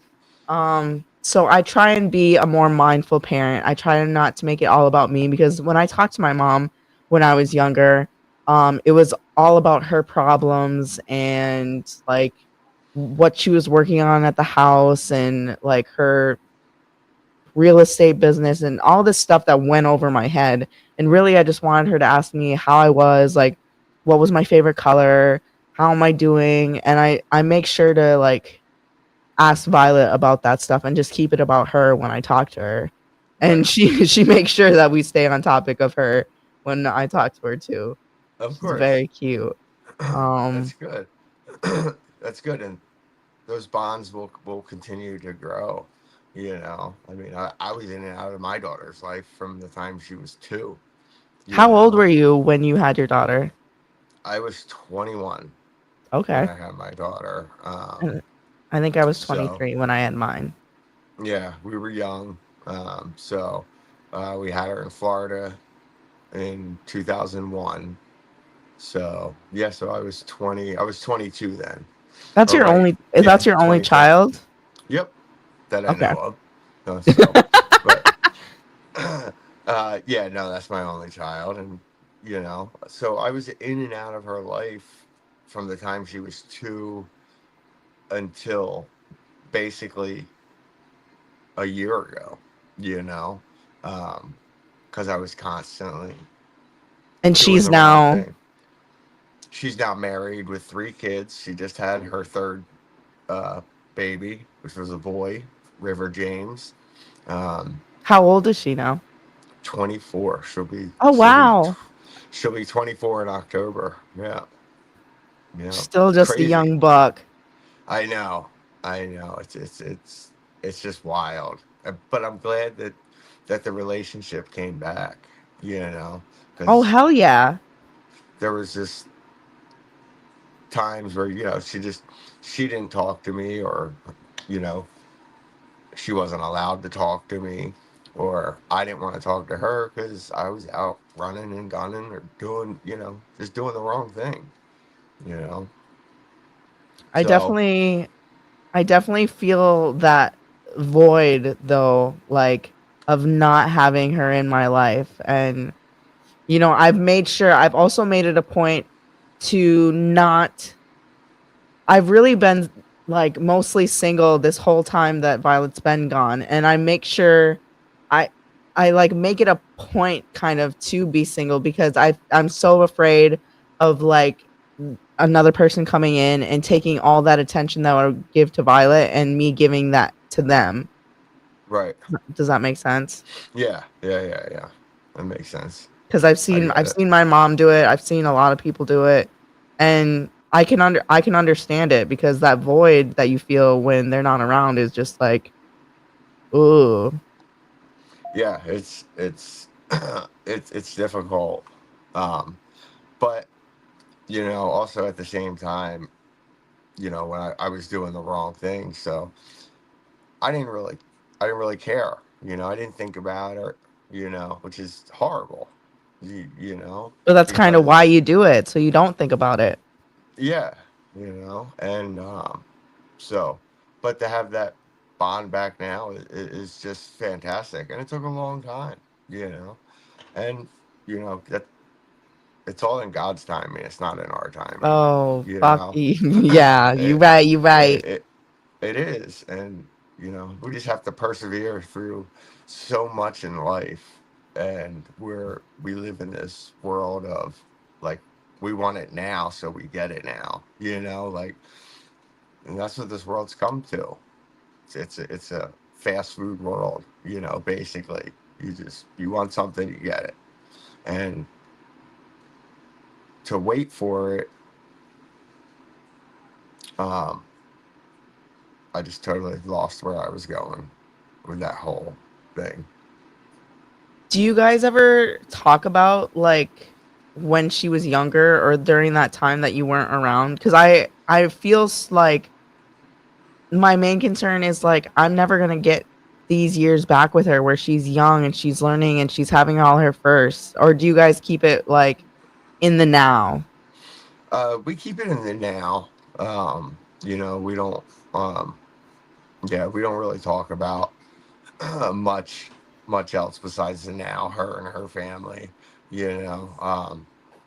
[SPEAKER 1] so I try and be a more mindful parent. I try not to make it all about me, because when I talked to my mom when I was younger, it was all about her problems and like what she was working on at the house, and like her real estate business and all this stuff that went over my head. And really, I just wanted her to ask me how I was, like, what was my favorite color, how am I doing, and I make sure to like ask Violet about that stuff and just keep it about her when I talk to her. And
[SPEAKER 3] Right.
[SPEAKER 1] she makes sure that we stay on topic of her when I talk to her too.
[SPEAKER 3] Of
[SPEAKER 1] She's
[SPEAKER 3] course.
[SPEAKER 1] very cute.
[SPEAKER 3] That's
[SPEAKER 1] Um
[SPEAKER 3] good. That's good, and those bonds will continue to grow. I mean, I was in and out of my daughter's life from the time she was 2. You
[SPEAKER 1] how old were
[SPEAKER 3] know,
[SPEAKER 1] you when you had your daughter?
[SPEAKER 3] I was 21 when
[SPEAKER 1] Okay.
[SPEAKER 3] I had my daughter.
[SPEAKER 1] And I think I was
[SPEAKER 3] So
[SPEAKER 1] 23 when I had mine.
[SPEAKER 3] yeah, we were young. So we had her in Florida in 2001. So yeah, so I was 20. I was 22 then.
[SPEAKER 1] That's
[SPEAKER 3] Or
[SPEAKER 1] your
[SPEAKER 3] right,
[SPEAKER 1] only
[SPEAKER 3] yeah,
[SPEAKER 1] that's your only
[SPEAKER 3] 22.
[SPEAKER 1] child?
[SPEAKER 3] Yep, that I
[SPEAKER 1] Okay.
[SPEAKER 3] know of. So, but yeah, no, that's my only child, and so I was in and out of her life from the time she was 2 until basically a year ago. You know, because I was constantly
[SPEAKER 1] And
[SPEAKER 3] doing
[SPEAKER 1] she's
[SPEAKER 3] the wrong
[SPEAKER 1] now
[SPEAKER 3] thing. She's now married with 3 kids. She just had her third baby, which was a boy, River James. Um,
[SPEAKER 1] How old is she now?
[SPEAKER 3] 24.
[SPEAKER 1] Oh, wow.
[SPEAKER 3] She'll be 24 in October. Yeah,
[SPEAKER 1] Still just a
[SPEAKER 3] crazy.
[SPEAKER 1] young buck.
[SPEAKER 3] I know, I know. It's just wild. But I'm glad that the relationship came back. You know,
[SPEAKER 1] Oh,
[SPEAKER 3] because
[SPEAKER 1] hell yeah.
[SPEAKER 3] there was just times where she didn't talk to me, or you know she wasn't allowed to talk to me, or I didn't want to talk to her because I was out running and gunning or doing, just doing the wrong thing, you know.
[SPEAKER 1] I
[SPEAKER 3] So
[SPEAKER 1] definitely I definitely feel that void though, like of not having her in my life. And I've also made it a point to not I've really been like mostly single this whole time that Violet's been gone, and I make sure I I like make it a point kind of to be single because I'm so afraid of like another person coming in and taking all that attention that I would give to Violet and me giving that to them.
[SPEAKER 3] right,
[SPEAKER 1] Does that make sense?
[SPEAKER 3] yeah, yeah, yeah, yeah. That makes sense.
[SPEAKER 1] Because I've
[SPEAKER 3] I
[SPEAKER 1] seen
[SPEAKER 3] get
[SPEAKER 1] I've
[SPEAKER 3] it.
[SPEAKER 1] seen my mom do it. I've seen a lot of people do it, and I can understand it because that void that you feel when they're not around is just like, ooh.
[SPEAKER 3] Yeah, it's it's difficult, um, but also at the same time, when I was doing the wrong thing, so I didn't really, I didn't really care. I didn't think about it. Which is horrible.
[SPEAKER 1] So that's kind of why
[SPEAKER 3] Because
[SPEAKER 1] you do it, so you don't think about it.
[SPEAKER 3] yeah, and so, but to have that bond back now is just fantastic, and it took a long time. You know, and that it's all in God's timing. It's not in our timing.
[SPEAKER 1] Oh,
[SPEAKER 3] You
[SPEAKER 1] fuck
[SPEAKER 3] know,
[SPEAKER 1] you. Yeah, you
[SPEAKER 3] it,
[SPEAKER 1] right, you right.
[SPEAKER 3] it it is, and we just have to persevere through so much in life, and we live in this world of like we want it now, so we get it now. Like, and that's what this world's come to. It's a fast food world. Basically, you want something, you get it, and to wait for it. Um, I just totally lost where I was going with that whole thing.
[SPEAKER 1] Do you guys ever talk about like when she was younger or during that time that you weren't around? Because I feel like my main concern is like I'm never gonna get these years back with her where she's young and she's learning and she's having all her firsts. Or do you guys keep it like in the now?
[SPEAKER 3] We keep it in the now. We don't. Um, yeah, we don't really talk about much much else besides the now. Her and her family.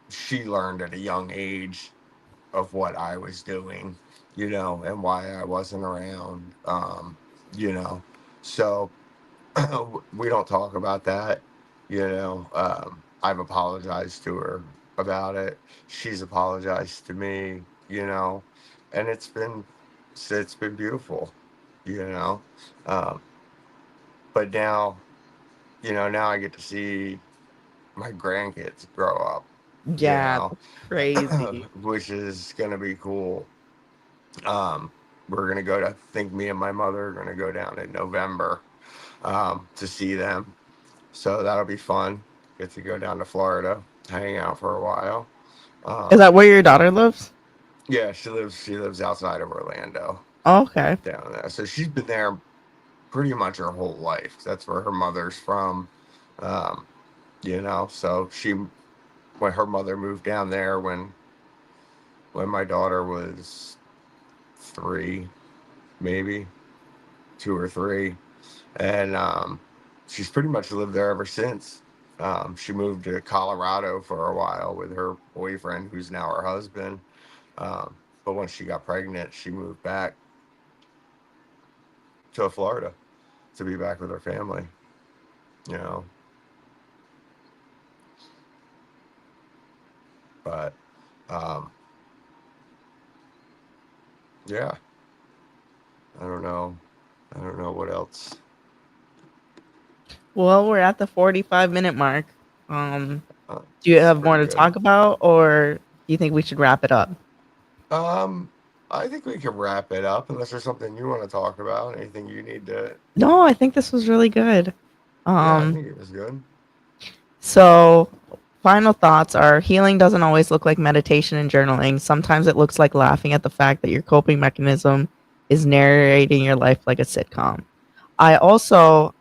[SPEAKER 3] She learned at a young age of what I was doing. And why I wasn't around. You know, so we don't talk about that. I've apologized to her about it. She's apologized to me. And it's been beautiful. You know, um, but now I get to see my grandkids grow up. You
[SPEAKER 1] Yeah,
[SPEAKER 3] know,
[SPEAKER 1] that's crazy.
[SPEAKER 3] which is gonna be cool. Um, we're gonna go to. I think me and my mother are gonna go down in November to see them. So that'll be fun. Get to go down to Florida, hang out for a while.
[SPEAKER 1] Is
[SPEAKER 3] Um,
[SPEAKER 1] that where your daughter lives?
[SPEAKER 3] yeah, she lives outside of Orlando
[SPEAKER 1] Oh, okay.
[SPEAKER 3] down there. So she's been there pretty much her whole life. That's where her mother's from. Um, so when her mother moved down there when my daughter was 3, maybe 2 or 3, and she's pretty much lived there ever since. She moved to Colorado for a while with her boyfriend, who's now her husband. But once she got pregnant, she moved back to Florida to be back with her family. You know, but um, yeah, I don't know. I don't know what else.
[SPEAKER 1] Well, we're at the 45-minute mark. Um, do you
[SPEAKER 3] It's
[SPEAKER 1] have more
[SPEAKER 3] pretty
[SPEAKER 1] to
[SPEAKER 3] good.
[SPEAKER 1] talk about, or do you think we should wrap it up?
[SPEAKER 3] Um, I think we can wrap it up unless there's something you want to talk about. Anything you need to.
[SPEAKER 1] No, I think this was really good.
[SPEAKER 3] Yeah, I
[SPEAKER 1] Um,
[SPEAKER 3] think it was good.
[SPEAKER 1] so final thoughts are healing doesn't always look like meditation and journaling. Sometimes it looks like laughing at the fact that your coping mechanism is narrating your life like a sitcom.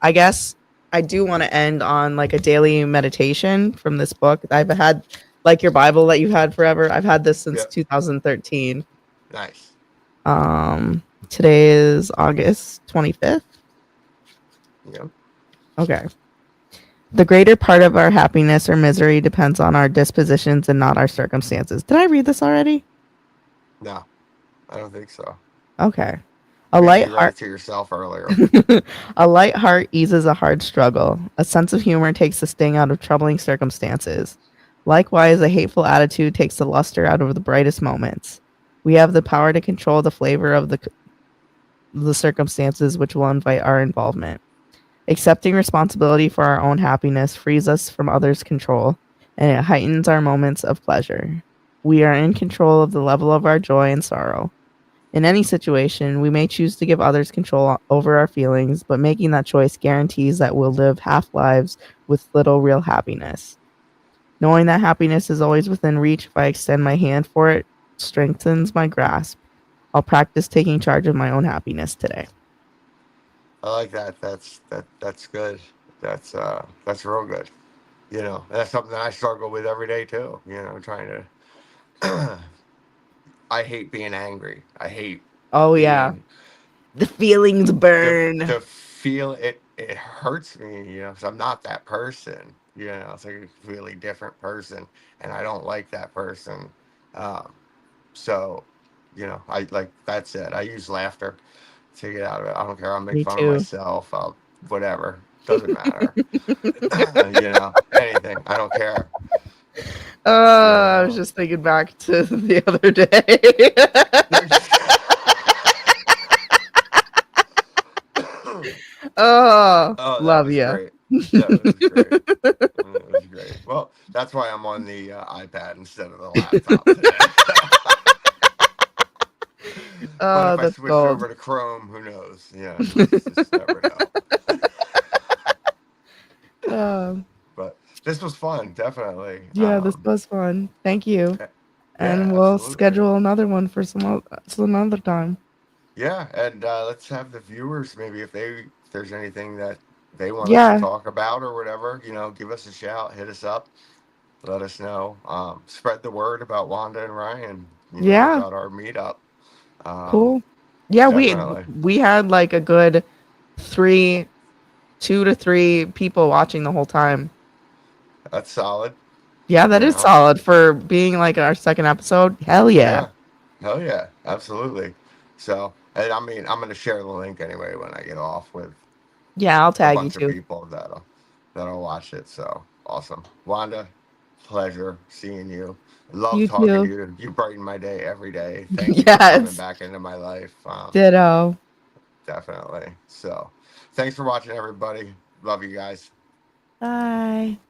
[SPEAKER 1] I guess I do want to end on like a daily meditation from this book. I've had like your Bible that you've had forever. I've had this since
[SPEAKER 3] Yeah,
[SPEAKER 1] 2013.
[SPEAKER 3] nice.
[SPEAKER 1] Today is August 25th.
[SPEAKER 3] Yeah.
[SPEAKER 1] Okay. The greater part of our happiness or misery depends on our dispositions and not our circumstances. Did I read this already?
[SPEAKER 3] No, I don't think so.
[SPEAKER 1] Okay. A
[SPEAKER 3] Maybe
[SPEAKER 1] light
[SPEAKER 3] you read
[SPEAKER 1] heart
[SPEAKER 3] it to yourself earlier.
[SPEAKER 1] A light heart eases a hard struggle. A sense of humor takes the sting out of troubling circumstances. Likewise, a hateful attitude takes the luster out of the brightest moments. We have the power to control the flavor of the circumstances which will invite our involvement. Accepting responsibility for our own happiness frees us from others' control, and it heightens our moments of pleasure. We are in control of the level of our joy and sorrow. In any situation, we may choose to give others control over our feelings, but making that choice guarantees that we'll live half lives with little real happiness. Knowing that happiness is always within reach if I extend my hand for it strengthens my grasp. I'll practice taking charge of my own happiness today.
[SPEAKER 3] I like that. That's good. That's real good. And that's something that I struggle with every day too. Trying to. I hate being angry. I hate
[SPEAKER 1] Oh, yeah.
[SPEAKER 3] being
[SPEAKER 1] The feelings
[SPEAKER 3] the
[SPEAKER 1] burn.
[SPEAKER 3] the feel it. It hurts me. Because I'm not that person. It's like a really different person, and I don't like that person. Um, so, I like that's it. I use laughter to get out of it. I don't care. I'll make
[SPEAKER 1] Me
[SPEAKER 3] fun of
[SPEAKER 1] too.
[SPEAKER 3] myself. I'll whatever. Doesn't matter. Anything. I don't care.
[SPEAKER 1] I was just thinking back to the other day. Oh,
[SPEAKER 3] Oh, that
[SPEAKER 1] love
[SPEAKER 3] was
[SPEAKER 1] you.
[SPEAKER 3] great. That was great. That was great. Well, that's why I'm on the iPad instead of the laptop today. But
[SPEAKER 1] Oh,
[SPEAKER 3] if I
[SPEAKER 1] that's
[SPEAKER 3] switched
[SPEAKER 1] gold.
[SPEAKER 3] over to Chrome, who knows? You just never know.
[SPEAKER 1] Um,
[SPEAKER 3] But this was fun, definitely.
[SPEAKER 1] yeah, this was fun. Thank you.
[SPEAKER 3] Yeah,
[SPEAKER 1] And we'll
[SPEAKER 3] absolutely.
[SPEAKER 1] schedule another one for some other time.
[SPEAKER 3] Yeah, and let's have the viewers maybe if there's anything that they want us to
[SPEAKER 1] Yeah,
[SPEAKER 3] talk about or whatever, give us a shout, hit us up, let us know. Spread the word about Wanda and Ryan,
[SPEAKER 1] yeah,
[SPEAKER 3] about our meetup. Um,
[SPEAKER 1] cool. Yeah,
[SPEAKER 3] Definitely.
[SPEAKER 1] we had like a good three, 2 to 3 people watching the whole time.
[SPEAKER 3] That's solid.
[SPEAKER 1] Yeah, that
[SPEAKER 3] You
[SPEAKER 1] is
[SPEAKER 3] know.
[SPEAKER 1] solid for being like our second episode. Hell yeah.
[SPEAKER 3] Yeah. Hell yeah. Absolutely. So, and I mean, I'm gonna share the link anyway when I get off with
[SPEAKER 1] Yeah, I'll
[SPEAKER 3] a
[SPEAKER 1] tag you
[SPEAKER 3] bunch of
[SPEAKER 1] too.
[SPEAKER 3] people that'll watch it. So awesome, Wanda. Pleasure seeing you. Love
[SPEAKER 1] You
[SPEAKER 3] talking to
[SPEAKER 1] too.
[SPEAKER 3] you. You brighten my day every day. Thank you for coming
[SPEAKER 1] Yes.
[SPEAKER 3] back into my life.
[SPEAKER 1] Ditto.
[SPEAKER 3] Definitely. So, thanks for watching, everybody. Love you guys.
[SPEAKER 1] Bye.